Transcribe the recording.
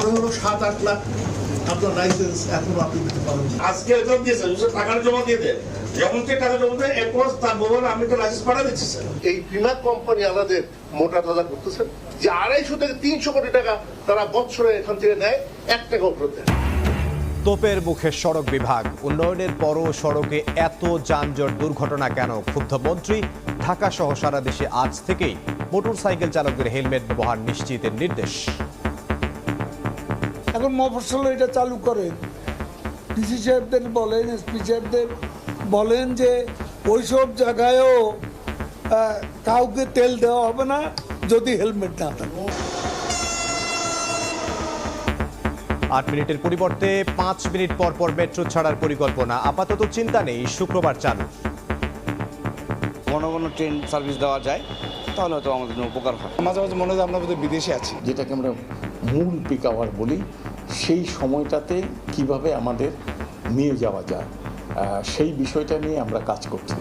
পরে হলো 7-8 লাখ আপনার লাইসেন্স এখনো আপনি দিতে পারেন। আজকে এত দিয়েছে টাকাটা জমা দিয়ে দেয়, যখন থেকে টাকা জমা দেয় এক মাস তার বলবেন আমি তো লাইসেন্স পাঠা দিচ্ছি স্যার। এই বিমা কোম্পানি আলাদের মোটা তাজা করতেছেন যে 250 থেকে 300 কোটি টাকা তারা বছরে এখান থেকে নেয়, 1 টাকাও ফেরত দেয়। তোপের মুখে সড়ক বিভাগ, উন্নয়নের পরও সড়কে এত যানজট দুর্ঘটনা কেন? ক্ষুব্ধ মন্ত্রী। ঢাকা সহ সারা দেশে আজ থেকেই মোটরসাইকেল চালকদের হেলমেট ব্যবহার নিশ্চিতের নির্দেশ। এখন মফস্বল এটা চালু করেন, ডিসি সাহেবদের বলেন, এসপি সাহেবদের বলেন যে ওইসব জায়গায়ও কাউকে তেল দেওয়া হবে না যদি হেলমেট না থাকে। 8 মিনিটের পরিবর্তে 5 মিনিট পর পর মেট্রো ছাড়ার পরিকল্পনা। আপাতত চিন্তা নেই, শুক্রবার চালু। ঘন ঘন ট্রেন সার্ভিস দেওয়া যায় তাহলে হয়তো আমাদের জন্য উপকার হয়। মাঝে মাঝে মনে হয় আমরা বোধহয় বিদেশে আছি। যেটাকে আমরা মূল পিক আওয়ার বলি, সেই সময়টাতে কিভাবে আমাদের নিয়ে যাওয়া যায় সেই বিষয়টা নিয়ে আমরা কাজ করছি।